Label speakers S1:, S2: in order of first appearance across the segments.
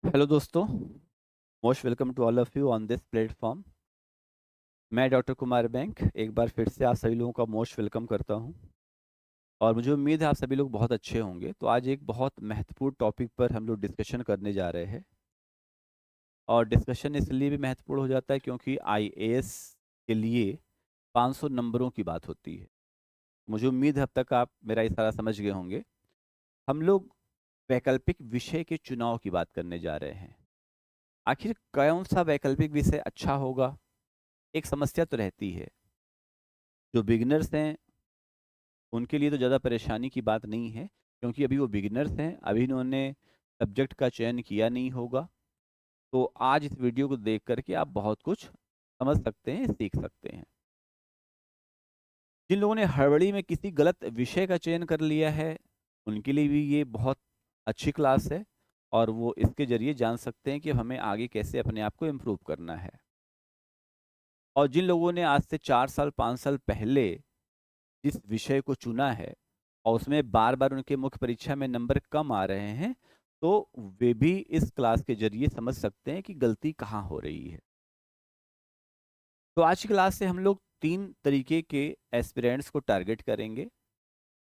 S1: Hello दोस्तों, most welcome to all of you on this platform. मैं doctor Kumar बैंक एक बार फिर से आप सभी लोगों का मोस्ट वेलकम करता हूं और मुझे उम्मीद है आप सभी लोग बहुत अच्छे होंगे। तो आज एक बहुत महत्वपूर्ण टॉपिक पर हम लोग डिस्कशन करने जा रहे हैं और डिस्कशन इसलिए भी महत्वपूर्ण हो जाता है क्योंकि आईएएस के लिए 500 नंबरों की बात होती है। मुझे उम्मीद है अब तक आप मेरा इशारा समझ गए होंगे। हम लोग वैकल्पिक विषय के चुनाव की बात करने जा रहे हैं। आखिर कौन सा वैकल्पिक विषय अच्छा होगा? एक समस्या तो रहती है। जो बिगिनर्स हैं उनके लिए तो ज़्यादा परेशानी की बात नहीं है क्योंकि अभी वो बिगिनर्स हैं, अभी इन्होंने सब्जेक्ट का चयन किया नहीं होगा। तो आज इस वीडियो को देख करके आप बहुत कुछ समझ सकते हैं, सीख सकते हैं। जिन लोगों ने हड़बड़ी में किसी गलत विषय का चयन कर लिया है उनके लिए भी ये बहुत अच्छी क्लास है और वो इसके ज़रिए जान सकते हैं कि हमें आगे कैसे अपने आप को इम्प्रूव करना है। और जिन लोगों ने आज से 4 साल 5 साल पहले जिस विषय को चुना है और उसमें बार-बार उनके मुख्य परीक्षा में नंबर कम आ रहे हैं, तो वे भी इस क्लास के ज़रिए समझ सकते हैं कि गलती कहाँ हो रही है। तो आज की क्लास से हम लोग 3 तरीके के एस्पिरेंट्स को टारगेट करेंगे।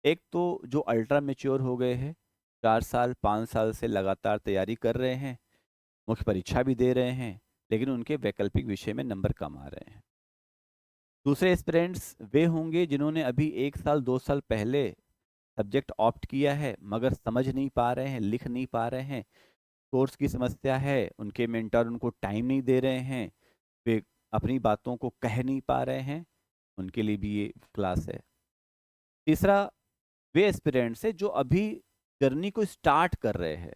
S1: एक तो जो अल्ट्रा मैच्योर हो गए हैं, 4 साल 5 साल से लगातार तैयारी कर रहे हैं, मुख्य परीक्षा भी दे रहे हैं, लेकिन उनके वैकल्पिक विषय में नंबर कम आ रहे हैं। दूसरे एस्पिरेंट्स वे होंगे जिन्होंने अभी 1 साल 2 साल पहले सब्जेक्ट ऑप्ट किया है मगर समझ नहीं पा रहे हैं, लिख नहीं पा रहे हैं, कोर्स की समस्या है, उनके मेंटर उनको टाइम नहीं दे रहे हैं, वे अपनी बातों को कह नहीं पा रहे हैं, उनके लिए भी ये क्लास है। तीसरा वे एस्पिरेंट्स है जो अभी जर्नी को स्टार्ट कर रहे हैं,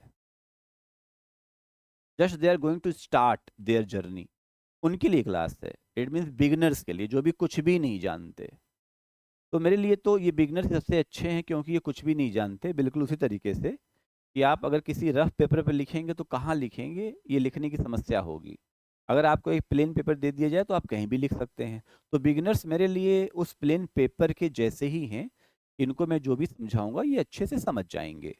S1: just they are going to start their journey, उनके लिए क्लास है। इट मीन्स बिगिनर्स के लिए जो अभी कुछ भी नहीं जानते। तो मेरे लिए तो ये बिगिनर्स सबसे अच्छे हैं क्योंकि ये कुछ भी नहीं जानते, बिल्कुल उसी तरीके से कि आप अगर किसी रफ पेपर पे लिखेंगे तो कहाँ लिखेंगे, ये लिखने की समस्या होगी। अगर आपको एक प्लेन पेपर दे दिया जाए तो आप कहीं भी लिख सकते हैं। तो बिगिनर्स मेरे लिए उस प्लेन पेपर के जैसे ही हैं, इनको मैं जो भी समझाऊँगा ये अच्छे से समझ जाएँगे।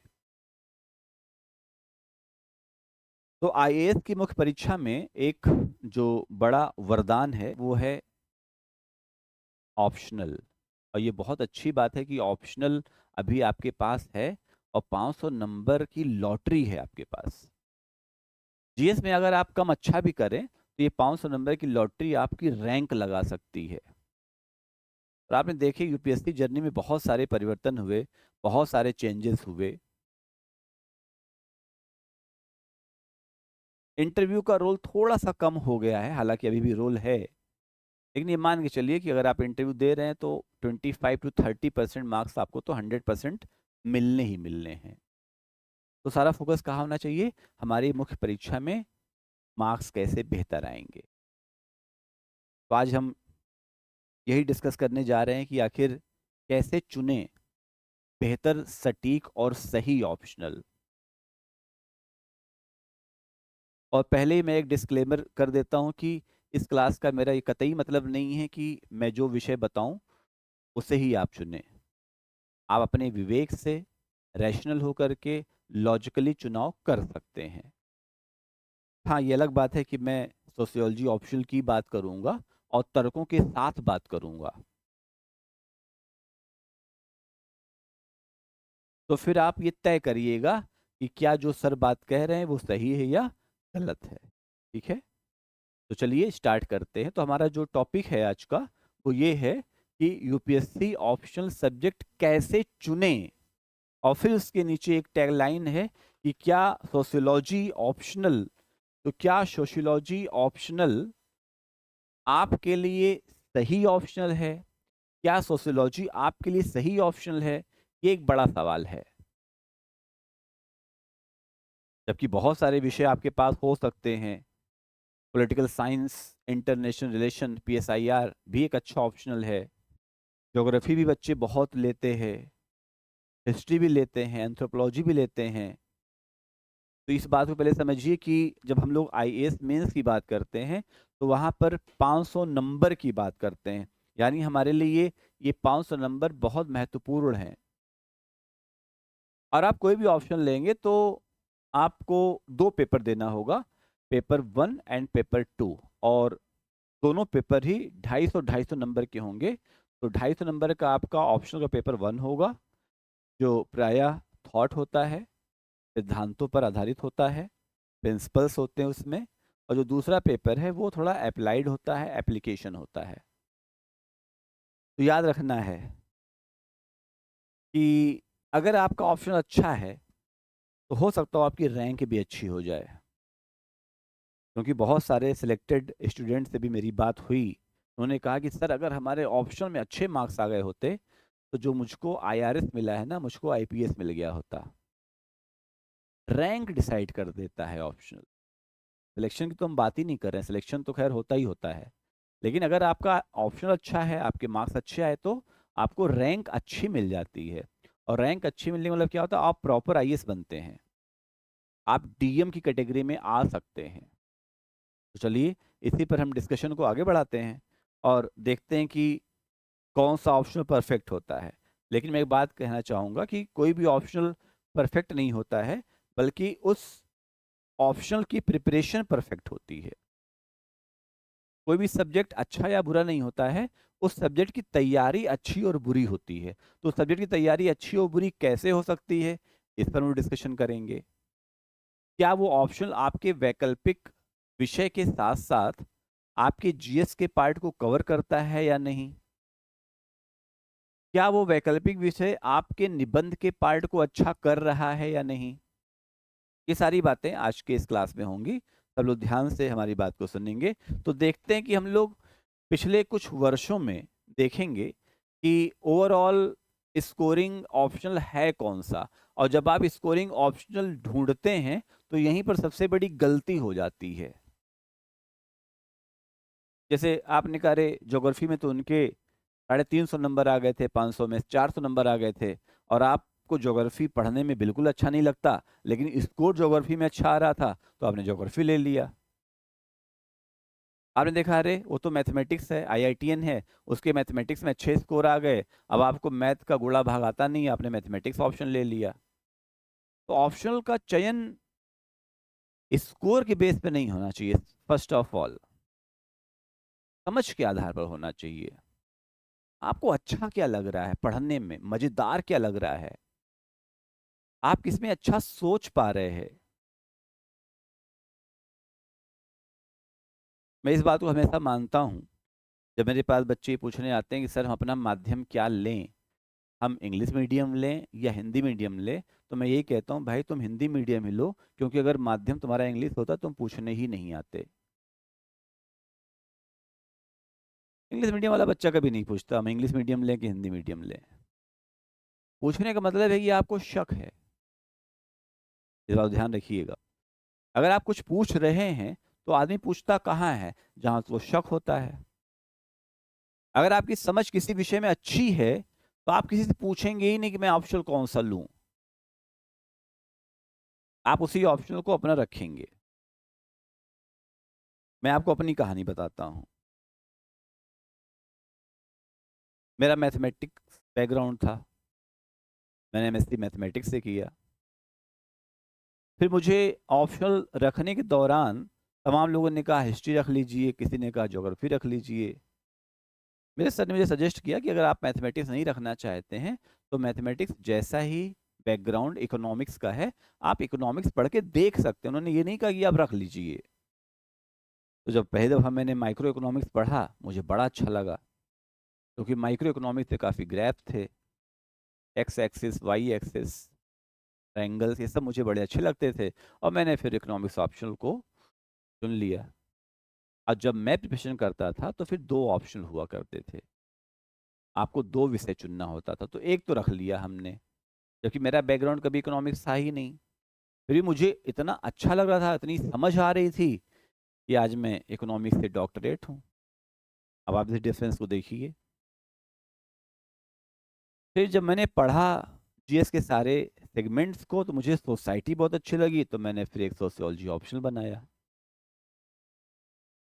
S1: तो आईएएस की मुख्य परीक्षा में एक जो बड़ा वरदान है वो है ऑप्शनल। और ये बहुत अच्छी बात है कि ऑप्शनल अभी आपके पास है और 500 नंबर की लॉटरी है आपके पास। जीएस में अगर आप कम अच्छा भी करें तो ये 500 नंबर की लॉटरी आपकी रैंक लगा सकती है। और आपने देखे यूपीएससी जर्नी में बहुत सारे परिवर्तन हुए, बहुत सारे चेंजेस हुए। इंटरव्यू का रोल थोड़ा सा कम हो गया है, हालांकि अभी भी रोल है, लेकिन ये मान के चलिए कि अगर आप इंटरव्यू दे रहे हैं तो 25 to 30% मार्क्स आपको तो 100% मिलने ही मिलने हैं। तो सारा फोकस कहाँ होना चाहिए? हमारी मुख्य परीक्षा में मार्क्स कैसे बेहतर आएंगे। तो आज हम यही डिस्कस करने जा रहे हैं कि आखिर कैसे चुने बेहतर, सटीक और सही ऑप्शनल। और पहले ही मैं एक डिस्क्लेमर कर देता हूं कि इस क्लास का मेरा ये कतई मतलब नहीं है कि मैं जो विषय बताऊं उसे ही आप चुनें। आप अपने विवेक से रैशनल होकर के लॉजिकली चुनाव कर सकते हैं। हाँ, ये अलग बात है कि मैं सोशियोलॉजी ऑप्शनल की बात करूंगा और तर्कों के साथ बात करूंगा। तो फिर आप ये तय करिएगा कि क्या जो सर बात कह रहे हैं वो सही है या गलत है। ठीक है? तो चलिए स्टार्ट करते हैं। तो हमारा जो टॉपिक है आज का वो ये है कि यूपीएससी ऑप्शनल सब्जेक्ट कैसे चुने। और फिर उसके नीचे एक टैगलाइन है कि क्या सोशियोलॉजी ऑप्शनल, तो क्या सोशियोलॉजी ऑप्शनल आपके लिए सही ऑप्शनल है? क्या सोशियोलॉजी आपके लिए सही ऑप्शनल है? ये एक बड़ा सवाल है। जबकि बहुत सारे विषय आपके पास हो सकते हैं। Political science, international relation, PSIR भी एक अच्छा ऑप्शनल है। ज्योग्राफी भी बच्चे बहुत लेते हैं, हिस्ट्री भी लेते हैं, एंथ्रोपोलॉजी भी लेते हैं। तो इस बात को पहले समझिए कि जब हम लोग आईएएस मेंस की बात करते हैं तो वहाँ पर 500 नंबर की बात करते हैं। यानी हमारे लिए ये 500 नंबर बहुत महत्वपूर्ण हैं। और आप कोई भी ऑप्शन लेंगे तो आपको 2 पेपर देना होगा, पेपर 1 एंड पेपर 2, और दोनों पेपर ही 250-250 नंबर के होंगे। तो 250 नंबर का आपका ऑप्शनल का पेपर 1 होगा, जो प्रायः थॉट होता है, सिद्धांतों पर आधारित होता है, प्रिंसिपल्स होते हैं उसमें, और जो दूसरा पेपर है वो थोड़ा एप्लाइड होता है, एप्लीकेशन होता है। तो याद रखना है कि अगर आपका ऑप्शन अच्छा है तो हो सकता हो आपकी रैंक भी अच्छी हो जाए, क्योंकि बहुत सारे सिलेक्टेड स्टूडेंट से भी मेरी बात हुई। उन्होंने कहा कि सर अगर हमारे ऑप्शन में अच्छे मार्क्स आ गए होते तो जो मुझको आईआरएस मिला है ना, मुझको आईपीएस मिल गया होता। रैंक डिसाइड कर देता है ऑप्शनल। सिलेक्शन की तो हम बात ही नहीं कर रहे हैं, सिलेक्शन तो खैर होता ही होता है, लेकिन अगर आपका ऑप्शनल अच्छा है, आपके मार्क्स अच्छे आए, तो आपको रैंक अच्छी मिल जाती है। और रैंक अच्छी मिलने का मतलब क्या होता है? आप प्रॉपर आईएएस बनते हैं, आप डीएम की कैटेगरी में आ सकते हैं। तो चलिए इसी पर हम डिस्कशन को आगे बढ़ाते हैं और देखते हैं कि कौन सा ऑप्शनल परफेक्ट होता है। लेकिन मैं एक बात कहना चाहूँगा कि कोई भी ऑप्शनल परफेक्ट नहीं होता है, बल्कि उस ऑप्शनल की प्रिपरेशन परफेक्ट होती है। कोई भी सब्जेक्ट अच्छा या बुरा नहीं होता है, उस सब्जेक्ट की तैयारी अच्छी और बुरी होती है। तो सब्जेक्ट की तैयारी अच्छी और बुरी कैसे हो सकती है, इस पर हम डिस्कशन करेंगे। क्या वो ऑप्शनल आपके वैकल्पिक विषय के साथ साथ आपके जीएस के पार्ट को कवर करता है या नहीं? क्या वो वैकल्पिक विषय आपके निबंध के पार्ट को अच्छा कर रहा है या नहीं? ये सारी बातें आज के इस क्लास में होंगी। सब लोग ध्यान से हमारी बात को सुनेंगे। तो देखते हैं कि हम लोग पिछले कुछ वर्षों में देखेंगे कि ओवरऑल स्कोरिंग ऑप्शनल है कौन सा, और जब आप स्कोरिंग ऑप्शनल ढूंढते हैं तो यहीं पर सबसे बड़ी गलती हो जाती है। जैसे आपने कहा अरे ज्योग्राफी में तो उनके 350 नंबर आ गए थे, 500 में 400 नंबर आ गए थे, और आपको ज्योग्राफी पढ़ने में बिल्कुल अच्छा नहीं लगता, लेकिन स्कोर ज्योग्राफी में अच्छा आ रहा था तो आपने ज्योग्राफी ले लिया। आपने देखा अरे वो तो मैथमेटिक्स है, आईआईटीएन है, उसके मैथमेटिक्स में अच्छे स्कोर आ गए, अब आपको मैथ का गुणा भाग आता नहीं है, आपने मैथमेटिक्स ऑप्शन ले लिया। तो ऑप्शनल का चयन स्कोर के बेस पे नहीं होना चाहिए। फर्स्ट ऑफ ऑल समझ के आधार पर होना चाहिए। आपको अच्छा क्या लग रहा है पढ़ने में, मजेदार क्या लग रहा है, आप किसमें अच्छा सोच पा रहे हैं। मैं इस बात को हमेशा मानता हूँ। जब मेरे पास बच्चे पूछने आते हैं कि सर हम अपना माध्यम क्या लें, हम इंग्लिश मीडियम लें या हिंदी मीडियम लें, तो मैं यही कहता हूँ भाई तुम हिंदी मीडियम ही लो, क्योंकि अगर माध्यम तुम्हारा इंग्लिश होता तुम पूछने ही नहीं आते। इंग्लिश मीडियम वाला बच्चा कभी नहीं पूछता हम इंग्लिश मीडियम लें कि हिंदी मीडियम लें। पूछने का मतलब है कि आपको शक है। इस बात को ध्यान रखिएगा। अगर आप कुछ पूछ रहे हैं तो आदमी पूछता कहाँ है? जहाँ वो शक होता है। अगर आपकी समझ किसी विषय में अच्छी है तो आप किसी से पूछेंगे ही नहीं कि मैं ऑप्शनल कौन सा लूं, आप उसी ऑप्शनल को अपना रखेंगे। मैं आपको अपनी कहानी बताता हूं। मेरा मैथमेटिक्स बैकग्राउंड था, मैंने एमएससी मैथमेटिक्स से किया। फिर मुझे ऑप्शनल रखने के दौरान तमाम लोगों ने कहा हिस्ट्री रख लीजिए, किसी ने कहा ज्योग्राफी रख लीजिए। मेरे सर ने मुझे सजेस्ट किया कि अगर आप मैथमेटिक्स नहीं रखना चाहते हैं तो मैथमेटिक्स जैसा ही बैकग्राउंड इकोनॉमिक्स का है, आप इकोनॉमिक्स पढ़ के देख सकते हैं। उन्होंने ये नहीं कहा कि आप रख लीजिए। तो जब पहली दफ़ा मैंने माइक्रो इकोनॉमिक्स पढ़ा मुझे बड़ा अच्छा लगा, क्योंकि माइक्रो इकोनॉमिक्स से काफ़ी ग्रैफ थे, X axis Y axis triangles, ये सब मुझे बड़े अच्छे लगते थे, और मैंने फिर इकोनॉमिक्स ऑप्शनल को चुन लिया। और जब मैं प्रिपरेशन करता था तो फिर 2 ऑप्शन हुआ करते थे, आपको 2 विषय चुनना होता था, तो एक तो रख लिया हमने, जबकि मेरा बैकग्राउंड कभी इकोनॉमिक्स था ही नहीं। फिर भी मुझे इतना अच्छा लग रहा था, इतनी समझ आ रही थी कि आज मैं इकोनॉमिक्स से डॉक्टरेट हूँ। अब आप इस डिफरेंस को देखिए। फिर जब मैंने पढ़ा जीएस के सारे सेगमेंट्स को तो मुझे सोसाइटी बहुत अच्छी लगी, तो मैंने फिर एक सोशियोलॉजी ऑप्शनल बनाया।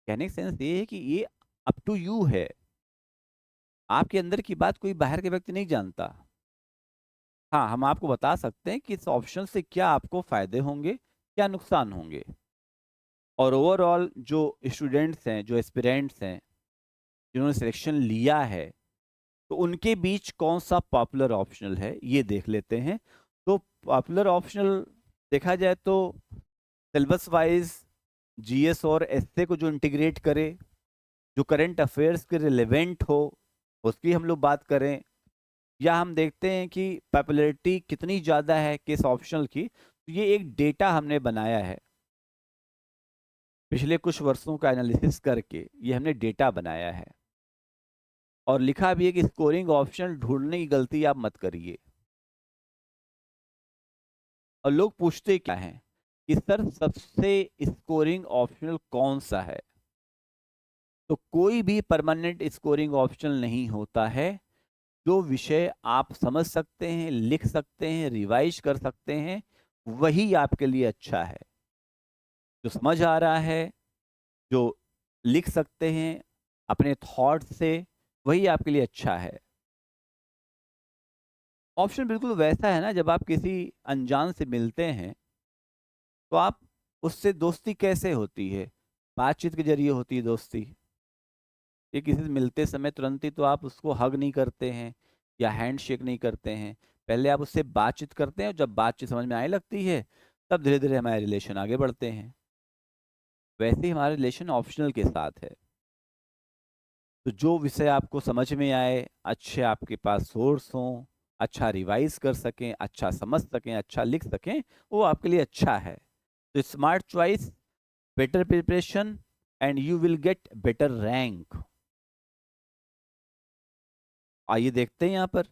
S1: कहने का सेंस ये है कि ये अप टू यू है, आपके अंदर की बात कोई बाहर के व्यक्ति नहीं जानता। हाँ, हम आपको बता सकते हैं कि इस ऑप्शन से क्या आपको फायदे होंगे, क्या नुकसान होंगे, और ओवरऑल जो स्टूडेंट्स हैं, जो एस्पिरेंट्स हैं, जिन्होंने सिलेक्शन लिया है, तो उनके बीच कौन सा पॉपुलर ऑप्शनल है, ये देख लेते हैं। तो पॉपुलर ऑप्शनल देखा जाए तो सिलेबस वाइज जीएस और एसए को जो इंटीग्रेट करे, जो करंट अफेयर्स के रिलेवेंट हो, उसकी हम लोग बात करें, या हम देखते हैं कि पॉपुलैरिटी कितनी ज़्यादा है किस ऑप्शनल की, तो ये एक डेटा हमने बनाया है पिछले कुछ वर्षों का एनालिसिस करके, ये हमने डेटा बनाया है और लिखा भी है कि स्कोरिंग ऑप्शनल ढूंढने की गलती आप मत करिए। और लोग पूछते क्या हैं कि सर सबसे स्कोरिंग ऑप्शनल कौन सा है, तो कोई भी परमानेंट स्कोरिंग ऑप्शनल नहीं होता है। जो विषय आप समझ सकते हैं, लिख सकते हैं, रिवाइज कर सकते हैं, वही आपके लिए अच्छा है। जो समझ आ रहा है, जो लिख सकते हैं अपने थॉट से, वही आपके लिए अच्छा है। ऑप्शन बिल्कुल वैसा है ना, जब आप किसी अनजान से मिलते हैं तो आप उससे दोस्ती कैसे होती है, बातचीत के जरिए होती है दोस्ती। ये किसी से मिलते समय तुरंत ही तो आप उसको हग नहीं करते हैं या हैंड शेक नहीं करते हैं, पहले आप उससे बातचीत करते हैं, और जब बातचीत समझ में आने लगती है तब धीरे धीरे हमारे रिलेशन आगे बढ़ते हैं। वैसे ही हमारा रिलेशन ऑप्शनल के साथ है। तो जो विषय आपको समझ में आए, अच्छे आपके पास सोर्स हों, अच्छा रिवाइज कर सकें, अच्छा समझ सकें, अच्छा लिख सकें, वो आपके लिए अच्छा है। तो smart choice, better preparation, and you will get better rank. आइए देखते हैं यहाँ पर।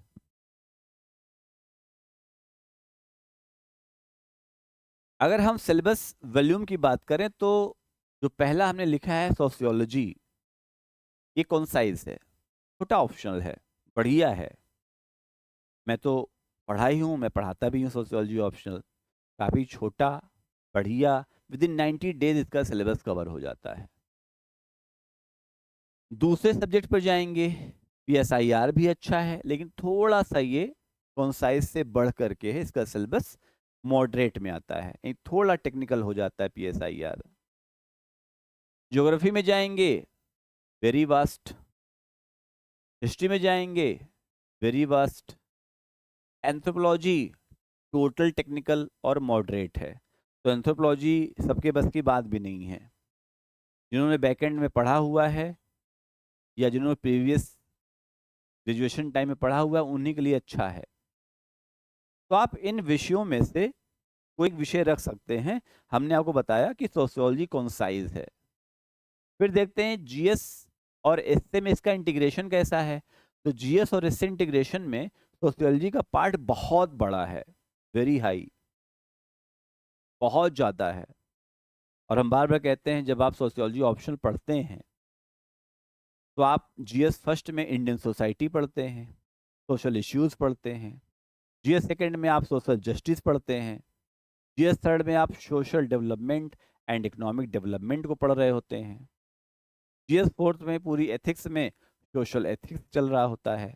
S1: अगर हम सिलेबस वॉल्यूम की बात करें तो जो पहला हमने लिखा है सोशियोलॉजी, ये कौन साइज है, छोटा ऑप्शनल है, बढ़िया है। मैं तो पढ़ा ही हूँ, मैं पढ़ाता भी हूँ सोशियोलॉजी ऑप्शनल, काफ़ी छोटा, बढ़िया, विद इन 90 डेज इसका सिलेबस कवर हो जाता है। दूसरे सब्जेक्ट पर जाएंगे, पीएसआईआर भी अच्छा है, लेकिन थोड़ा सा ये कॉन्साइज से बढ़ करके है, इसका सिलेबस मॉडरेट में आता है, ये थोड़ा टेक्निकल हो जाता है पीएसआईआर। ज्योग्राफी में जाएंगे, वेरी वास्ट। हिस्ट्री में जाएंगे, very vast. Anthropology total technical और मॉडरेट है। तो एंथ्रोपोलॉजी सबके बस की बात भी नहीं है। जिन्होंने बैकएंड में पढ़ा हुआ है या जिन्होंने प्रीवियस ग्रेजुएशन टाइम में पढ़ा हुआ है, उन्हीं के लिए अच्छा है। तो आप इन विषयों में से कोई एक विषय रख सकते हैं। हमने आपको बताया कि सोशियोलॉजी कॉन्साइज है। फिर देखते हैं जीएस और एसए में इसका इंटीग्रेशन कैसा है। तो जीएस और एसए इंटीग्रेशन में सोशियोलॉजी का पार्ट बहुत बड़ा है, वेरी हाई, बहुत ज़्यादा है। और हम बार बार कहते हैं, जब आप सोशियोलॉजी ऑप्शनल पढ़ते हैं तो आप जीएस फर्स्ट में इंडियन सोसाइटी पढ़ते हैं, सोशल इश्यूज पढ़ते हैं। जीएस सेकंड में आप सोशल जस्टिस पढ़ते हैं। जीएस थर्ड में आप social development and economic development को पढ़ रहे होते हैं। जीएस फोर्थ में पूरी एथिक्स में सोशल एथिक्स चल रहा होता है।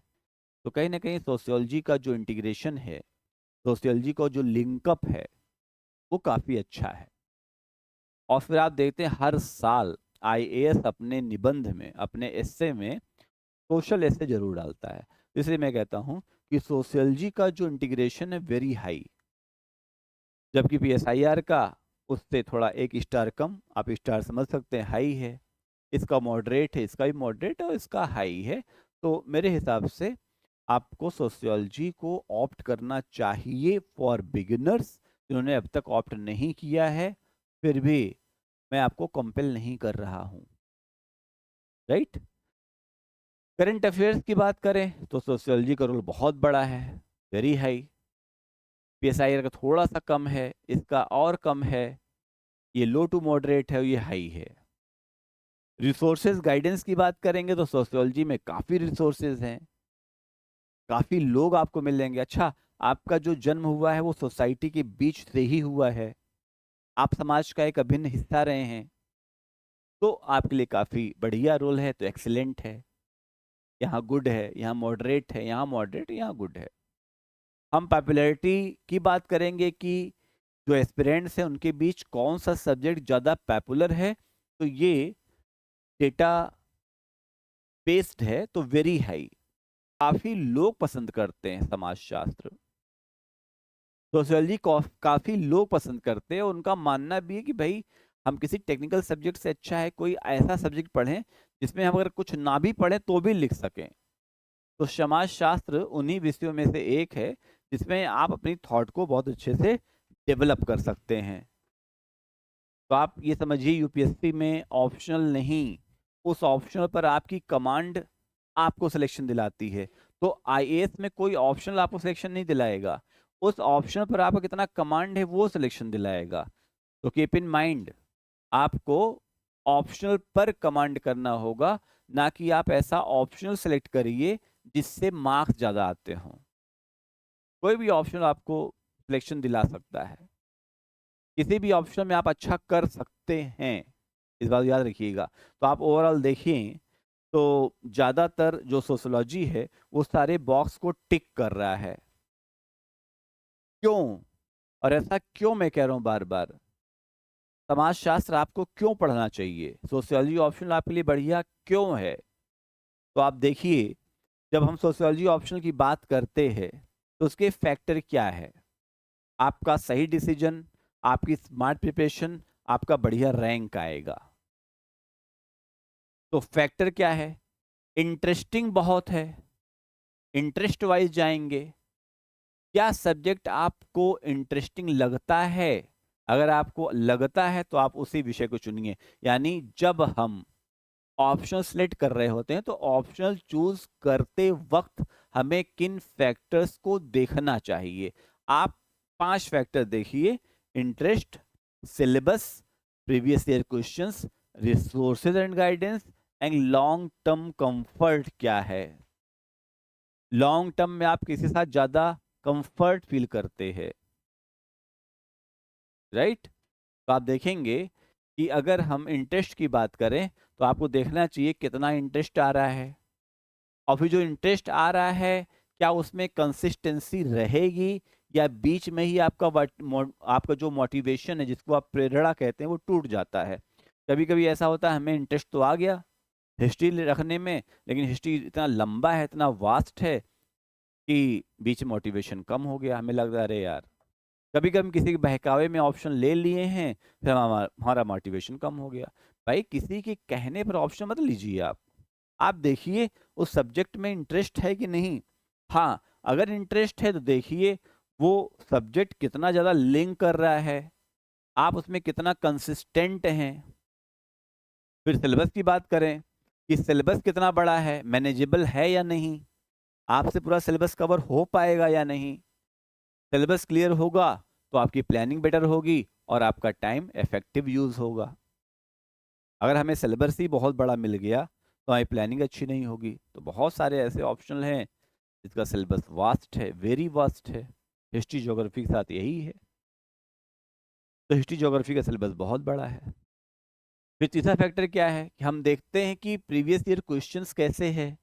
S1: तो कहीं ना कहीं सोशियोलॉजी का जो इंटीग्रेशन है, सोशियोलॉजी का जो लिंकअप है, वो काफ़ी अच्छा है। और फिर आप देखते हैं हर साल आईएएस अपने निबंध में, अपने एस्से में सोशल एस्से जरूर डालता है। इसलिए मैं कहता हूँ कि सोशियोलॉजी का जो इंटीग्रेशन है वेरी हाई, जबकि पीएसआईआर का उससे थोड़ा एक स्टार कम, आप स्टार समझ सकते हैं, हाई है। इसका मॉडरेट है, इसका भी मॉडरेट है और इसका हाई है। तो मेरे हिसाब से आपको सोशियोलॉजी को ऑप्ट करना चाहिए फॉर बिगिनर्स, जिन्होंने अब तक ऑप्ट नहीं किया है। फिर भी मैं आपको कंपेल नहीं कर रहा हूँ, राइट। करंट अफेयर्स की बात करें तो सोशियोलॉजी का रोल बहुत बड़ा है, वेरी हाई। पीएसआई का थोड़ा सा कम है, इसका और कम है। ये लो टू मॉडरेट है, ये हाई है। रिसोर्सेज गाइडेंस की बात करेंगे तो सोशियोलॉजी में काफ़ी रिसोर्सेज हैं, काफ़ी लोग आपको मिलेंगे। अच्छा, आपका जो जन्म हुआ है वो सोसाइटी के बीच से ही हुआ है, आप समाज का एक अभिन्न हिस्सा रहे हैं, तो आपके लिए काफ़ी बढ़िया रोल है, तो एक्सीलेंट है। यहाँ गुड है, यहाँ मॉडरेट है, यहाँ मॉडरेट, यहाँ गुड है। हम पॉपुलैरिटी की बात करेंगे कि जो एस्पिरेंट्स हैं उनके बीच कौन सा सब्जेक्ट ज़्यादा पॉपुलर है, तो ये डेटा बेस्ड है, तो वेरी हाई, काफ़ी लोग पसंद करते हैं समाजशास्त्र। सोशियोलॉजी काफ़ी लोग पसंद करते हैं, उनका मानना भी है कि भाई हम किसी टेक्निकल सब्जेक्ट से अच्छा है कोई ऐसा सब्जेक्ट पढ़ें जिसमें हम अगर कुछ ना भी पढ़ें तो भी लिख सकें। तो समाजशास्त्र उन्हीं विषयों में से एक है जिसमें आप अपनी थॉट को बहुत अच्छे से डेवलप कर सकते हैं। तो आप ये समझिए यूपीएससी में ऑप्शनल नहीं, उस ऑप्शनल पर आपकी कमांड आपको सिलेक्शन दिलाती है। तो आईएएस में कोई ऑप्शनल आपको सिलेक्शन नहीं दिलाएगा, उस ऑप्शनल पर आपका कितना कमांड है वो सिलेक्शन दिलाएगा। तो कीप इन माइंड, आपको ऑप्शनल पर कमांड करना होगा, ना कि आप ऐसा ऑप्शनल सेलेक्ट करिए जिससे मार्क्स ज़्यादा आते हों। कोई भी ऑप्शनल आपको सिलेक्शन दिला सकता है, किसी भी ऑप्शन में आप अच्छा कर सकते हैं, इस बात याद रखिएगा। तो आप ओवरऑल देखिए तो ज़्यादातर जो सोशियोलॉजी है वो सारे बॉक्स को टिक कर रहा है। क्यों? और ऐसा क्यों मैं कह रहा हूँ बार बार, समाजशास्त्र आपको क्यों पढ़ना चाहिए, सोशियोलॉजी ऑप्शनल आपके लिए बढ़िया क्यों है? तो आप देखिए, जब हम सोशियोलॉजी ऑप्शनल की बात करते हैं तो उसके फैक्टर क्या है? आपका सही डिसीजन, आपकी स्मार्ट प्रिपरेशन, आपका बढ़िया रैंक आएगा। तो फैक्टर क्या है? इंटरेस्टिंग बहुत है, इंटरेस्ट वाइज जाएंगे, क्या सब्जेक्ट आपको इंटरेस्टिंग लगता है? अगर आपको लगता है तो आप उसी विषय को चुनिए। यानी जब हम ऑप्शनल सेलेक्ट कर रहे होते हैं तो ऑप्शनल चूज करते वक्त हमें किन फैक्टर्स को देखना चाहिए? आप 5 फैक्टर देखिए: interest, syllabus, previous year questions, resources and guidance, and long term comfort क्या है? लॉन्ग टर्म में आप किसी के साथ ज्यादा कंफर्ट फील करते हैं, राइट? तो आप देखेंगे कि अगर हम इंटरेस्ट की बात करें तो आपको देखना चाहिए कितना इंटरेस्ट आ रहा है, और फिर जो इंटरेस्ट आ रहा है क्या उसमें कंसिस्टेंसी रहेगी, या बीच में ही आपका जो मोटिवेशन है जिसको आप प्रेरणा कहते हैं वो टूट जाता है। कभी कभी ऐसा होता है हमें इंटरेस्ट तो आ गया हिस्ट्री रखने में, लेकिन हिस्ट्री इतना लंबा है, इतना वास्ट है कि बीच में मोटिवेशन कम हो गया, हमें लग रहा है अरे यार। कभी कभी हम किसी के बहकावे में ऑप्शन ले लिए हैं, फिर हमारा मोटिवेशन कम हो गया। भाई किसी के कहने पर ऑप्शन मत लीजिए आप देखिए उस सब्जेक्ट में इंटरेस्ट है कि नहीं। हाँ, अगर इंटरेस्ट है तो देखिए वो सब्जेक्ट कितना ज़्यादा लिंक कर रहा है, आप उसमें कितना कंसिस्टेंट हैं। फिर सिलेबस की बात करें कि सिलेबस कितना बड़ा है, मैनेजेबल है या नहीं, आपसे पूरा सिलेबस कवर हो पाएगा या नहीं। सिलेबस क्लियर होगा तो आपकी प्लानिंग बेटर होगी और आपका टाइम इफेक्टिव यूज होगा। अगर हमें सिलेबस ही बहुत बड़ा मिल गया तो हमारी प्लानिंग अच्छी नहीं होगी। तो बहुत सारे ऐसे ऑप्शनल हैं जिसका सिलेबस वास्ट है, वेरी वास्ट है। हिस्ट्री ज्योग्राफी के साथ यही है। तो हिस्ट्री ज्योग्राफी का सिलेबस बहुत बड़ा है। फिर तीसरा फैक्टर क्या है कि हम देखते हैं कि प्रीवियस ईयर क्वेश्चंस कैसे हैं,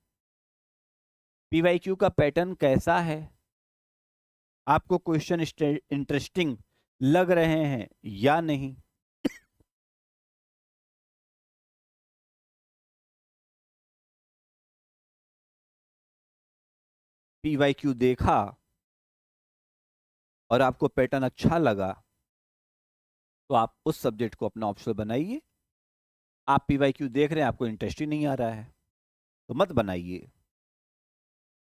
S1: पीवाईक्यू का पैटर्न कैसा है, आपको क्वेश्चन इंटरेस्टिंग लग रहे हैं या नहीं। पीवाईक्यू देखा और आपको पैटर्न अच्छा लगा तो आप उस सब्जेक्ट को अपना ऑप्शनल बनाइए। आप पीवाईक्यू देख रहे हैं आपको इंटरेस्ट ही नहीं आ रहा है तो मत बनाइए।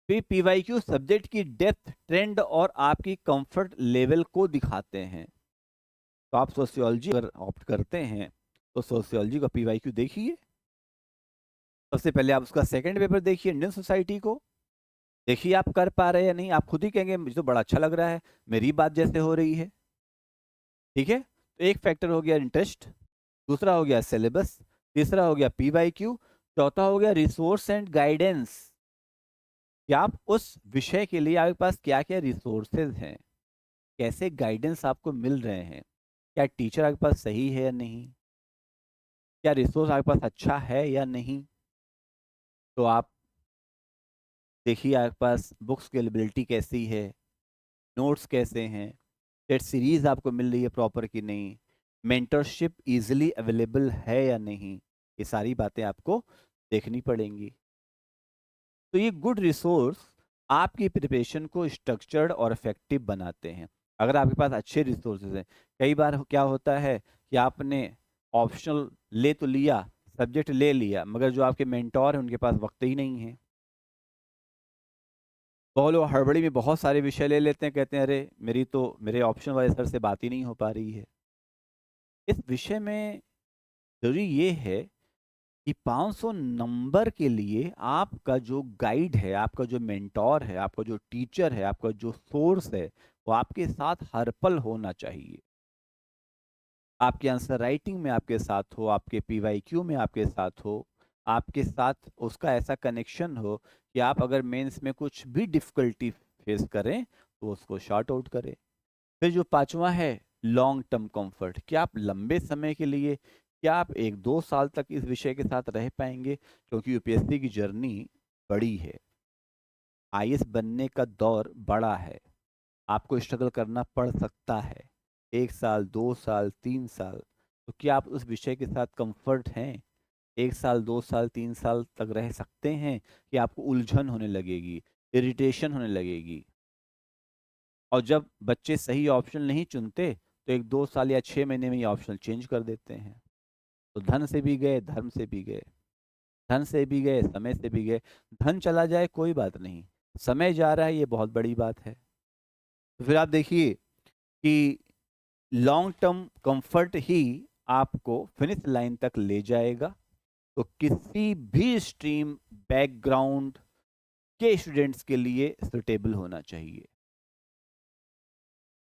S1: फिर पीवाईक्यू सब्जेक्ट की डेप्थ, ट्रेंड और आपकी कंफर्ट लेवल को दिखाते हैं। तो आप सोशियोलॉजी अगर ऑप्ट करते हैं तो सोशियोलॉजी का पीवाईक्यू देखिए। सबसे पहले आप उसका सेकंड पेपर देखिए, इंडियन सोसाइटी को देखिए आप कर पा रहे हैं या नहीं। आप खुद ही कहेंगे मुझे तो बड़ा अच्छा लग रहा है, मेरी बात जैसे हो रही है। ठीक है, तो एक फैक्टर हो गया इंटरेस्ट, दूसरा हो गया सिलेबस, तीसरा हो गया पीवाईक्यू, चौथा हो गया रिसोर्स एंड गाइडेंस कि आप उस विषय के लिए आपके पास क्या क्या रिसोर्सेज हैं, कैसे गाइडेंस आपको मिल रहे हैं, क्या टीचर आपके पास सही है या नहीं, क्या रिसोर्स आपके पास अच्छा है या नहीं। तो आप देखिए आपके पास बुक्स की अवेलेबिलिटी कैसी है, नोट्स कैसे हैं, टेस्ट सीरीज आपको मिल रही है प्रॉपर कि नहीं, मेंटरशिप इजीली अवेलेबल है या नहीं, ये सारी बातें आपको देखनी पड़ेंगी। तो ये गुड रिसोर्स आपकी प्रिपरेशन को स्ट्रक्चर्ड और इफेक्टिव बनाते हैं। अगर आपके पास अच्छे रिसोर्सेज हैं, कई बार क्या होता है कि आपने ऑप्शनल ले तो लिया, सब्जेक्ट ले लिया, मगर जो आपके मेंटोर हैं उनके पास वक्त ही नहीं है। बहुत लोग हड़बड़ी में बहुत सारे विषय ले लेते हैं, कहते हैं अरे मेरे ऑप्शन वाले सर से बात ही नहीं हो पा रही है। इस विषय में जरूरी ये है कि 500 नंबर के लिए आपका जो गाइड है, आपका जो मेंटोर है, आपका जो टीचर है, आपका जो सोर्स है, वो आपके साथ हर पल होना चाहिए। आपके आंसर राइटिंग में आपके साथ हो, आपके पीवाईक्यू में आपके साथ हो, आपके साथ उसका ऐसा कनेक्शन हो कि आप अगर मेंस में कुछ भी डिफिकल्टी फेस करें तो उसको शॉर्ट आउट करें। फिर जो पांचवा है, लॉन्ग टर्म कंफर्ट। क्या आप लंबे समय के लिए, क्या आप 1-2 साल तक इस विषय के साथ रह पाएंगे? क्योंकि यूपीएससी की जर्नी बड़ी है, आईएएस बनने का दौर बड़ा है, आपको स्ट्रगल करना पड़ सकता है 1 साल, 2 साल, 3 साल। तो क्या आप उस विषय के साथ कंफर्ट हैं? 1 साल, 2 साल, 3 साल तक रह सकते हैं कि आपको उलझन होने लगेगी, इरिटेशन होने लगेगी? और जब बच्चे सही ऑप्शन नहीं चुनते तो 1-2 साल या 6 महीने में ये ऑप्शन चेंज कर देते हैं। तो धन से भी गए, धर्म से भी गए, धन से भी गए, समय से भी गए। धन चला जाए कोई बात नहीं, समय जा रहा है ये बहुत बड़ी बात है। तो फिर आप देखिए कि लॉन्ग टर्म कंफर्ट ही आपको फिनिश लाइन तक ले जाएगा। तो किसी भी स्ट्रीम बैकग्राउंड के स्टूडेंट्स के लिए सुटेबल होना चाहिए।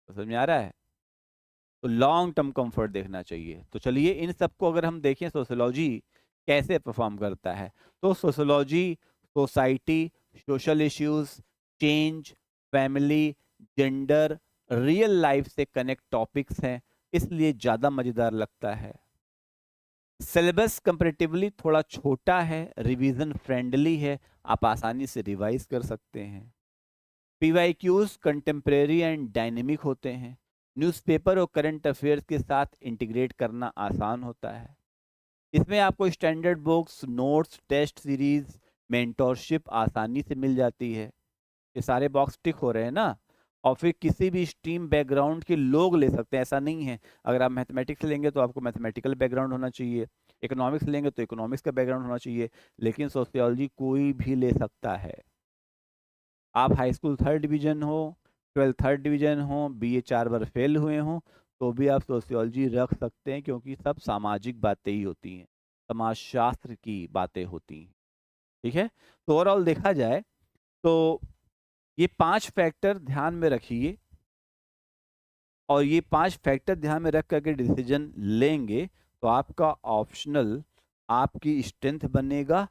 S1: तो समझ में आ रहा है? तो लॉन्ग टर्म कंफर्ट देखना चाहिए। तो चलिए इन सबको अगर हम देखें, सोशियोलॉजी कैसे परफॉर्म करता है, तो sociology society, social issues, change, family, gender, real life से कनेक्ट टॉपिक्स हैं, इसलिए ज़्यादा मज़ेदार लगता है। सिलेबस कंपैरेटिवली थोड़ा छोटा है, रिवीजन फ्रेंडली है, आप आसानी से रिवाइज कर सकते हैं। पीवाईक्यूज कंटेम्प्रेरी एंड डायनेमिक होते हैं, न्यूज़पेपर और करंट अफेयर्स के साथ इंटीग्रेट करना आसान होता है। इसमें आपको standard books, notes, test series, mentorship आसानी से मिल जाती है। ये सारे बॉक्स टिक हो रहे हैं ना? और फिर किसी भी स्ट्रीम बैकग्राउंड के लोग ले सकते हैं, ऐसा नहीं है। अगर आप मैथमेटिक्स लेंगे तो आपको मैथमेटिकल बैकग्राउंड होना चाहिए, इकोनॉमिक्स लेंगे तो इकोनॉमिक्स का बैकग्राउंड होना चाहिए, लेकिन सोशियोलॉजी कोई भी ले सकता है। आप हाई स्कूल 3rd डिवीजन हो, 12th 3rd डिवीजन हो, बीए 4 बार फेल हुए हो, तो भी आप सोशियोलॉजी रख सकते हैं, क्योंकि सब सामाजिक बातें ही होती हैं, समाजशास्त्र की बातें होती हैं। ठीक है? तो ओवरऑल देखा जाए तो ये 5 फैक्टर ध्यान में रखिए, और ये 5 फैक्टर ध्यान में रख करके डिसीजन लेंगे तो आपका ऑप्शनल आपकी स्ट्रेंथ बनेगा,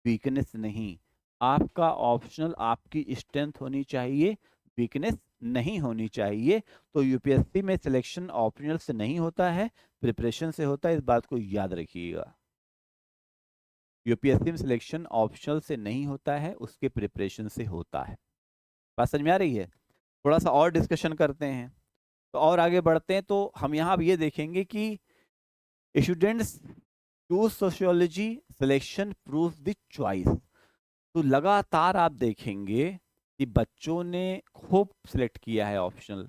S1: वीकनेस नहीं। आपका ऑप्शनल आपकी स्ट्रेंथ होनी चाहिए, वीकनेस नहीं होनी चाहिए। तो यूपीएससी में सिलेक्शन ऑप्शनल से नहीं होता है, प्रिपरेशन से होता है, इस बात को याद रखिएगा। यूपीएससी में सिलेक्शन ऑप्शनल से नहीं होता है, उसके प्रिपरेशन से होता है। बात समझ में आ रही है? थोड़ा सा और डिस्कशन करते हैं, तो और आगे बढ़ते हैं। तो हम यहाँ अब ये देखेंगे कि students choose sociology, selection prove the choice. तो लगातार आप देखेंगे कि बच्चों ने खूब सिलेक्ट किया है ऑप्शनल।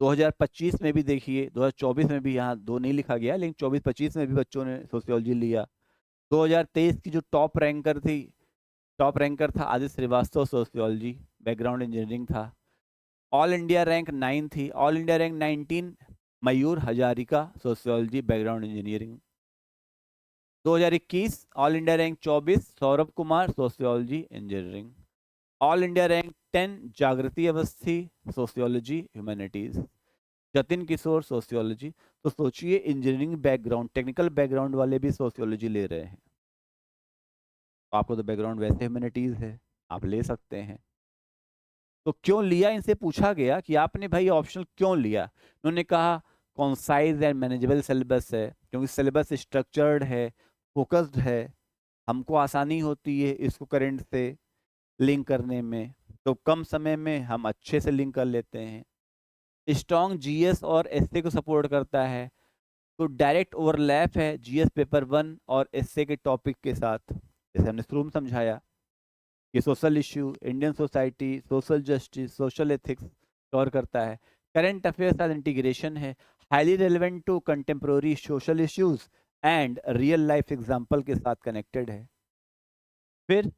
S1: 2025 में भी देखिए, 2024 में भी, यहाँ दो नहीं लिखा गया, लेकिन 24-25 में भी बच्चों ने सोशियोलॉजी लिया। 2023 की जो टॉप रैंकर था Aditya Shrivastava, sociology, background engineering था। ऑल इंडिया रैंक 9 थी, all India rank 19 Mayur Hazarika, sociology, background engineering. 2021 all India rank 24 Saurabh Kumar, sociology, engineering. All India rank 10 Jagriti Awasthi, sociology, humanities. Jatin Kishore, sociology. तो सोचिए इंजीनियरिंग बैकग्राउंड, टेक्निकल बैकग्राउंड वाले भी सोशियोलॉजी ले रहे हैं। तो आपको तो बैकग्राउंड वैसे ह्यूमैनिटीज है, आप ले सकते हैं। तो क्यों लिया, इनसे पूछा गया कि आपने भाई ऑप्शनल क्यों लिया। उन्होंने कहा कॉन्साइज एंड मैनेजेबल सिलेबस है, क्योंकि सिलेबस स्ट्रक्चर्ड है, फोकस्ड है, हमको आसानी होती है इसको करंट से लिंक करने में, तो कम समय में हम अच्छे से लिंक कर लेते हैं। स्ट्रॉन्ग जीएस और एसए को सपोर्ट करता है, तो डायरेक्ट ओवरलैप है जीएस पेपर 1 और एसए के टॉपिक के साथ। जैसे हमने शुरू में समझाया कि social issue, Indian society, social justice, social ethics cover करता है। करंट अफेयर्स साथ इंटीग्रेशन है, highly relevant to contemporary social issues and real life example के साथ कनेक्टेड है। फिर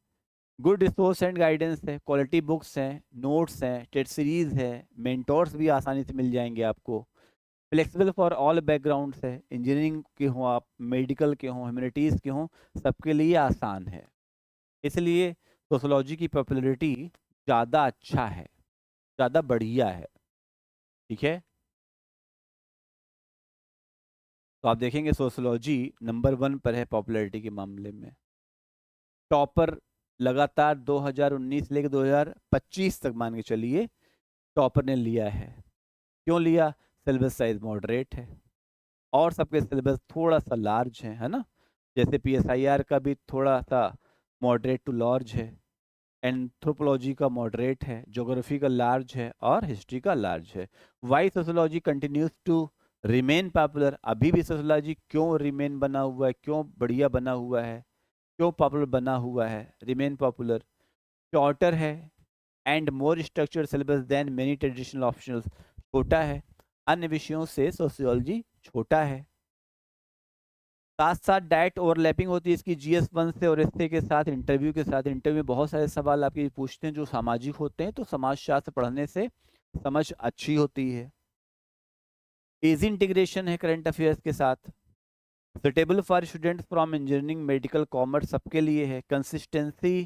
S1: गुड रिसोर्स एंड गाइडेंस है, क्वालिटी बुक्स हैं, नोट्स हैं, टेस्ट सीरीज है, मेंटोर्स भी आसानी से मिल जाएंगे आपको। फ्लेक्सिबल फॉर ऑल बैकग्राउंड्स है, इंजीनियरिंग के हों आप, मेडिकल के हों, ह्यूमैनिटीज़ के हों, सबके लिए आसान है। इसलिए सोशोलॉजी की पॉपुलैरिटी ज़्यादा अच्छा है, ज़्यादा बढ़िया है। ठीक है, तो आप देखेंगे सोशोलॉजी नंबर 1 पर है पॉपुलैरिटी के मामले में। टॉपर लगातार 2019 लेकर 2025 तक मान के चलिए टॉपर ने लिया है। क्यों लिया? सिलेबस साइज मॉडरेट है और सबके सिलेबस थोड़ा सा लार्ज है ना। जैसे पीएसआईआर का भी थोड़ा सा मॉडरेट टू लार्ज है, एंथ्रोपोलॉजी का मॉडरेट है, ज्योग्राफी का लार्ज है और हिस्ट्री का लार्ज है। Why sociology continues to remain popular. अभी भी सोशोलॉजी क्यों रिमेन बना हुआ है, क्यों बढ़िया बना हुआ है, क्यों पॉपुलर बना हुआ है, रिमेन पॉपुलर? शॉर्टर है and more structured syllabus than many traditional optionals. छोटा है, अन्य विषयों से सोशियोलॉजी छोटा है। साथ साथ डायरेक्ट ओवरलैपिंग होती है इसकी जीएस 1 से और एसए के साथ, इंटरव्यू के साथ। इंटरव्यू में बहुत सारे सवाल आपके पूछते हैं जो सामाजिक होते हैं, तो समाजशास्त्र पढ़ने से समझ अच्छी होती है। इजी इंटीग्रेशन है करंट अफेयर्स के साथ। Suitable for students from engineering, medical, commerce, सबके लिए है। Consistency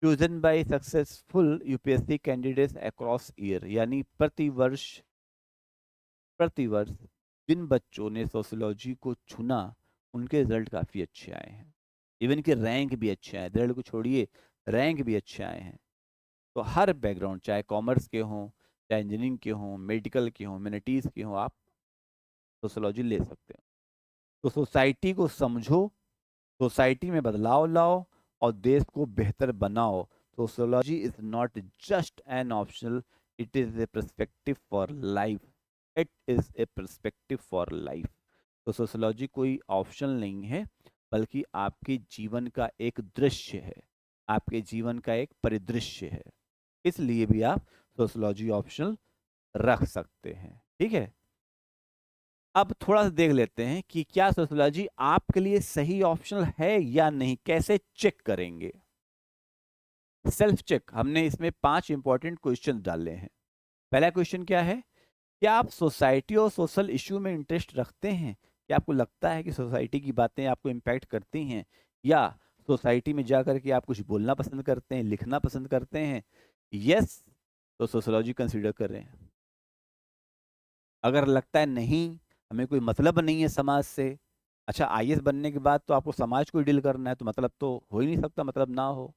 S1: chosen bye successful UPSC candidates across year, यानी प्रतिवर्ष जिन बच्चों ने सोशियोलॉजी को चुना उनके रिजल्ट काफ़ी अच्छे आए हैं। इवन कि रैंक भी अच्छे आए, रिजल्ट को छोड़िए रैंक भी अच्छे आए हैं। तो हर बैकग्राउंड, चाहे कॉमर्स के हों, चाहे इंजीनियरिंग के हों, मेडिकल के हों, ह्यूमैनिटीज़ के हों, आप सोशियोलॉजी ले सकते हो। तो सोसाइटी को समझो, सोसाइटी में बदलाव लाओ और देश को बेहतर बनाओ। Sociology is not just an optional, it is a perspective for life. It is a perspective for life. तो सोशियोलॉजी कोई ऑप्शनल नहीं है, बल्कि आपके जीवन का एक दृश्य है, आपके जीवन का एक परिदृश्य है। इसलिए भी आप सोशियोलॉजी ऑप्शनल रख सकते हैं। ठीक है, अब थोड़ा सा देख लेते हैं कि क्या सोशियोलॉजी आपके लिए सही ऑप्शनल है या नहीं। कैसे चेक करेंगे? Self check. हमने इसमें 5 इंपॉर्टेंट क्वेश्चन डाले हैं। पहला क्वेश्चन क्या है? क्या आप सोसाइटी और सोशल इश्यू में इंटरेस्ट रखते हैं? क्या आपको लगता है कि सोसाइटी की बातें आपको इम्पैक्ट करती हैं, या सोसाइटी में जा कर के आप कुछ बोलना पसंद करते हैं, लिखना पसंद करते हैं? यस, तो सोशोलॉजी कंसीडर करें। अगर लगता है नहीं, हमें कोई मतलब नहीं है समाज से, अच्छा आईएएस बनने के बाद तो आपको समाज को ही डील करना है, तो मतलब तो हो ही नहीं सकता मतलब ना हो।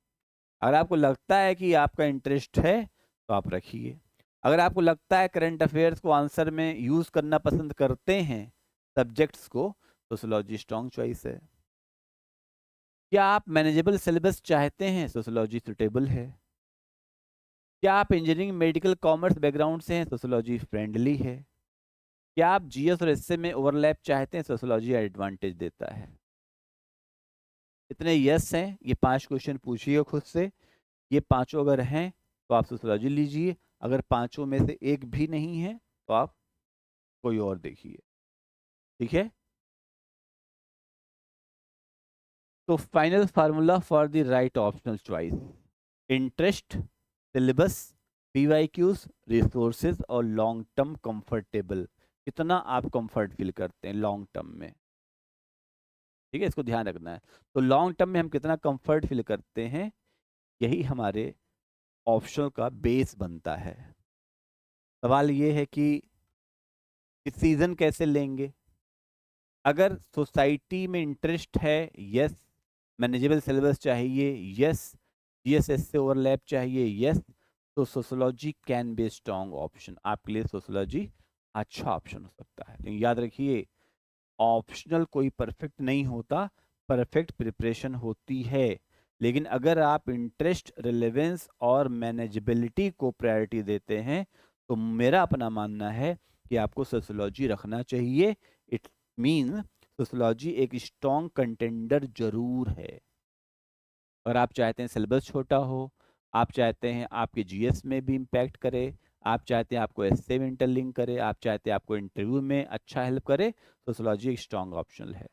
S1: अगर आपको लगता है कि आपका इंटरेस्ट है तो आप रखिए। अगर आपको लगता है करंट अफेयर्स को आंसर में यूज करना पसंद करते हैं सब्जेक्ट्स को, सोशोलॉजी स्ट्रॉन्ग चॉइस है। क्या आप मैनेजेबल सिलेबस चाहते हैं? सोशोलॉजी सुटेबल है। क्या आप इंजीनियरिंग, मेडिकल, कॉमर्स बैकग्राउंड से हैं? सोशोलॉजी फ्रेंडली है। क्या आप जीएस और एसए में ओवरलैप चाहते हैं? सोशोलॉजी एडवांटेज देता है। इतने यस हैं, ये 5 क्वेश्चन पूछिए खुद से। ये पांचों अगर हैं तो आप सोशोलॉजी लीजिए, अगर पांचों में से एक भी नहीं है तो आप कोई और देखिए। ठीक है, तो final formula for the right optional choice: interest, syllabus, PYQs, resources और लॉन्ग टर्म कंफर्टेबल। कितना आप कंफर्ट फील करते हैं लॉन्ग टर्म में? ठीक है, इसको ध्यान रखना है। तो लॉन्ग टर्म में हम कितना कंफर्ट फील करते हैं, यही हमारे ऑप्शनल का बेस बनता है। सवाल ये है कि डिसीजन कैसे लेंगे। अगर सोसाइटी में इंटरेस्ट है, यस। मैनेजेबल सिलेबस चाहिए, यस। जीएसएस से ओवरलैप चाहिए, यस। तो sociology can be strong option, आपके लिए सोशोलॉजी अच्छा ऑप्शन हो सकता है। लेकिन याद रखिए, ऑप्शनल कोई परफेक्ट नहीं होता, परफेक्ट प्रिपरेशन होती है। लेकिन अगर आप इंटरेस्ट, रिलेवेंस और मैनेजेबिलिटी को प्रायोरिटी देते हैं तो मेरा अपना मानना है कि आपको सोशियोलॉजी रखना चाहिए। इट मीन सोशियोलॉजी एक स्ट्रॉन्ग कंटेंडर जरूर है। और आप चाहते हैं सिलेबस छोटा हो, आप चाहते हैं आपके जीएस में भी इम्पैक्ट करे, आप चाहते हैं आपको एसए में इंटरलिंक करे, आप चाहते हैं आपको इंटरव्यू में अच्छा हेल्प करे, सोशियोलॉजी एक स्ट्रॉन्ग ऑप्शन है।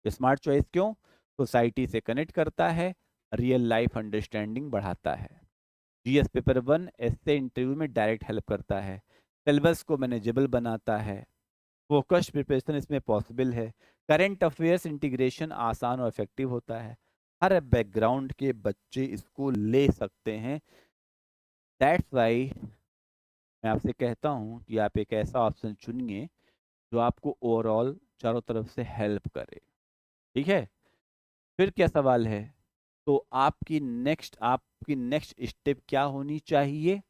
S1: स्मार्ट चॉइस क्यों? सोसाइटी से कनेक्ट करता है, रियल लाइफ अंडरस्टैंडिंग बढ़ाता है, जीएस पेपर 1 एसए इंटरव्यू में डायरेक्ट हेल्प करता है, सिलेबस को मैनेजेबल बनाता है, फोकस्ड प्रिपरेशन इसमें पॉसिबल है, करंट अफेयर्स इंटीग्रेशन आसान और इफेक्टिव होता है, हर बैकग्राउंड के बच्चे इसको ले सकते हैं। दैट्स वाई मैं आपसे कहता हूँ कि आप एक ऐसा ऑप्शन चुनिए जो आपको ओवरऑल चारों तरफ से हेल्प करे। ठीक है, फिर क्या सवाल है? तो आपकी नेक्स्ट स्टेप क्या होनी चाहिए?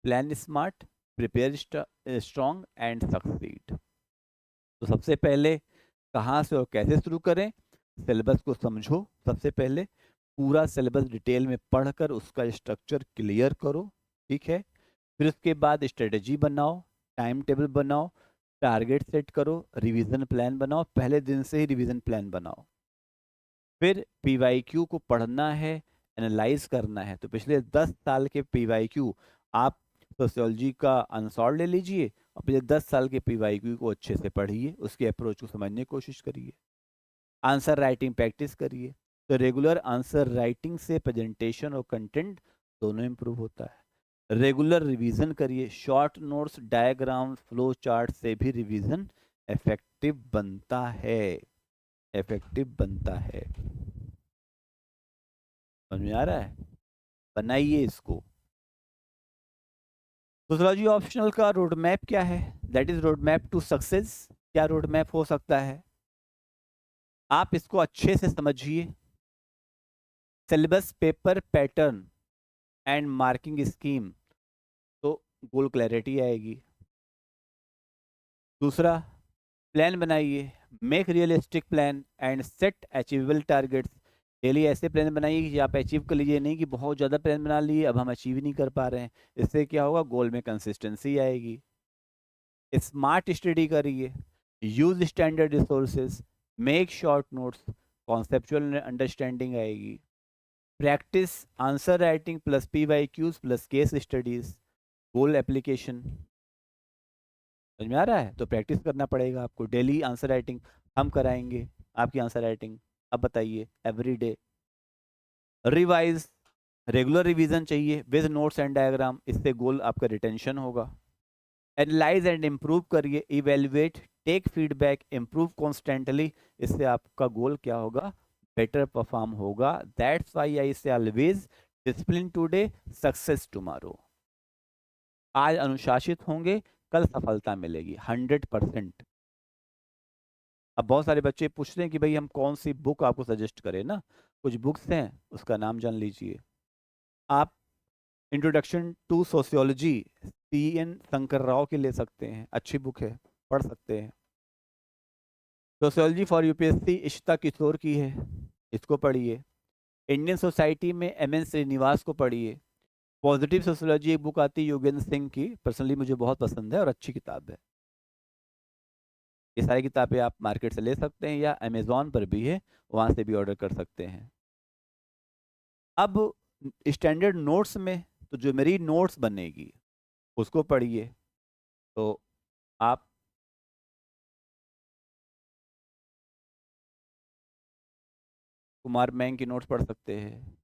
S1: Plan smart, prepare strong and succeed. तो सबसे पहले कहाँ से और कैसे शुरू करें? सिलेबस को समझो। सबसे पहले पूरा सिलेबस डिटेल में पढ़कर उसका स्ट्रक्चर क्लियर करो। ठीक है, फिर उसके बाद स्ट्रेटजी बनाओ, टाइम टेबल बनाओ, टारगेट सेट करो, रिवीजन प्लान बनाओ, पहले दिन से ही रिवीजन प्लान बनाओ। फिर पीवाईक्यू को पढ़ना है, एनालाइज करना है। तो पिछले 10 साल के पीवाईक्यू आप सोशियोलॉजी का आंसर ले लीजिए और पिछले 10 साल के पीवाईक्यू को अच्छे से पढ़िए, उसके अप्रोच को समझने की कोशिश करिए, आंसर राइटिंग प्रैक्टिस करिए। तो रेगुलर आंसर राइटिंग से प्रेजेंटेशन और कंटेंट दोनों इंप्रूव होता है। रेगुलर रिवीजन करिए, short notes, diagram, flow chart से भी रिवीजन इफेक्टिव बनता है, इफेक्टिव बनता है। समझ में आ रहा है? बनाइए इसको। सोशियोलॉजी ऑप्शनल का रोड मैप क्या है? That is road map to success. क्या रोड मैप हो सकता है? आप इसको अच्छे से समझिए। Syllabus, paper pattern and marking scheme, तो गोल क्लैरिटी आएगी। दूसरा, प्लान बनाइए, make realistic plan and set achievable targets. Daily ऐसे प्लान बनाइए कि आप अचीव कर लीजिए, नहीं कि बहुत ज़्यादा प्लान बना लिए अब हम अचीव नहीं कर पा रहे हैं। इससे क्या होगा? गोल में कंसिस्टेंसी आएगी। स्मार्ट स्टडी करिए, use standard resources, make short notes, conceptual understanding आएगी। Practice answer writing plus PYQs plus case studies, goal application. समझ में आ रहा है? तो प्रैक्टिस करना पड़ेगा आपको, डेली आंसर राइटिंग हम कराएंगे आपकी आंसर राइटिंग। अब बताइए, every day revise, regular revision चाहिए विद नोट्स एंड डायग्राम, इससे गोल आपका रिटेंशन होगा। एनालाइज एंड इम्प्रूव करिए, evaluate, take feedback, improve constantly, इससे आपका गोल क्या होगा? बेटर परफॉर्म होगा। That's why I say always discipline today, success tomorrow. आज अनुशासित होंगे, कल सफलता मिलेगी 100%। अब बहुत सारे बच्चे पूछ रहे हैं कि भाई हम कौन सी बुक आपको सजेस्ट करें ना। कुछ बुक्स हैं, उसका नाम जान लीजिए आप। Introduction to sociology CN Shankar Rao की ले सकते हैं, अच्छी बुक है, पढ़ सकते हैं। सोशियोलॉजी फॉर यूपीएससी इशिता किशोर की है, इसको पढ़िए। इंडियन सोसाइटी में MN श्रीनिवास को पढ़िए। पॉजिटिव सोशियोलॉजी एक बुक आती है योगेंद्र सिंह की, पर्सनली मुझे बहुत पसंद है और अच्छी किताब है। ये सारी किताबें आप मार्केट से ले सकते हैं या अमेजोन पर भी है, वहाँ से भी ऑर्डर कर सकते हैं। अब स्टैंडर्ड नोट्स में तो जो मेरी नोट्स बनेगी उसको पढ़िए। तो आप कुमार मैंग की नोट्स पढ़ सकते हैं।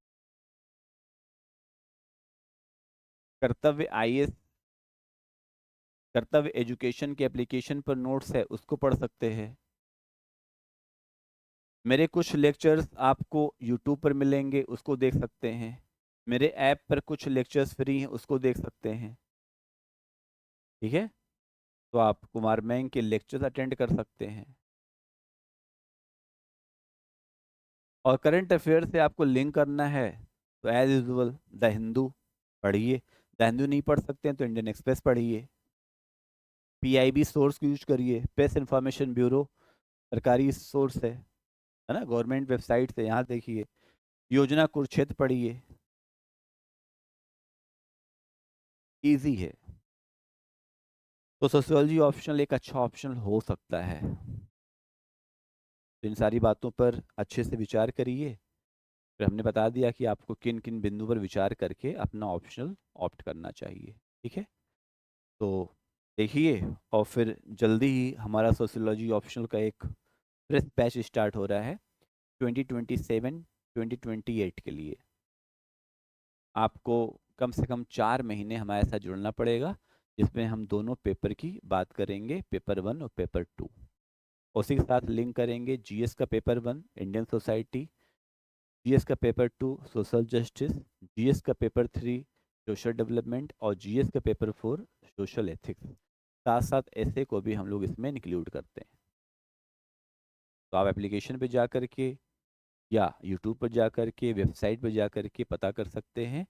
S1: कर्तव्य IAS, कर्तव्य एजुकेशन के एप्लीकेशन पर नोट्स है, उसको पढ़ सकते हैं। मेरे कुछ लेक्चर्स आपको यूट्यूब पर मिलेंगे, उसको देख सकते हैं। मेरे ऐप पर कुछ लेक्चर्स फ्री हैं, उसको देख सकते हैं। ठीक है, तो आप कुमार मैंग के लेक्चर्स अटेंड कर सकते हैं। और करंट अफेयर से आपको लिंक करना है तो एज यूजुअल द हिंदू पढ़िए। द हिंदू नहीं पढ़ सकते हैं तो इंडियन एक्सप्रेस पढ़िए। PIB सोर्स यूज करिए, प्रेस इंफॉर्मेशन ब्यूरो, सरकारी सोर्स है ना, गवर्नमेंट वेबसाइट से, यहाँ देखिए। योजना कुरुक्षेत्र पढ़िए, इजी है। तो सोशियोलॉजी ऑप्शनल एक अच्छा ऑप्शन हो सकता है। तो इन सारी बातों पर अच्छे से विचार करिए। फिर हमने बता दिया कि आपको किन किन बिंदु पर विचार करके अपना ऑप्शनल ऑप्ट करना चाहिए। ठीक है, तो देखिए, और फिर जल्दी ही हमारा सोशियोलॉजी ऑप्शनल का एक फ्रेश बैच स्टार्ट हो रहा है 2027 2028 के लिए। आपको कम से कम 4 महीने हमारे साथ जुड़ना पड़ेगा, जिसमें हम दोनों पेपर की बात करेंगे, पेपर 1 और पेपर 2। उसी के साथ लिंक करेंगे जीएस का पेपर 1 इंडियन सोसाइटी, जीएस का पेपर 2 सोशल जस्टिस, जीएस का पेपर 3 सोशल डेवलपमेंट और जीएस का पेपर 4 सोशल एथिक्स। साथ साथ ऐसे को भी हम लोग इसमें इंक्लूड करते हैं। तो आप एप्लीकेशन पे जा कर के या यूट्यूब पर जा कर के, वेबसाइट पर जा कर के पता कर सकते हैं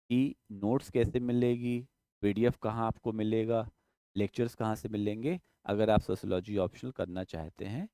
S1: कि नोट्स कैसे मिलेगी, पीडीएफ कहाँ आपको मिलेगा, लेक्चर्स कहाँ से मिलेंगे, अगर आप सोशियोलॉजी ऑप्शनल करना चाहते हैं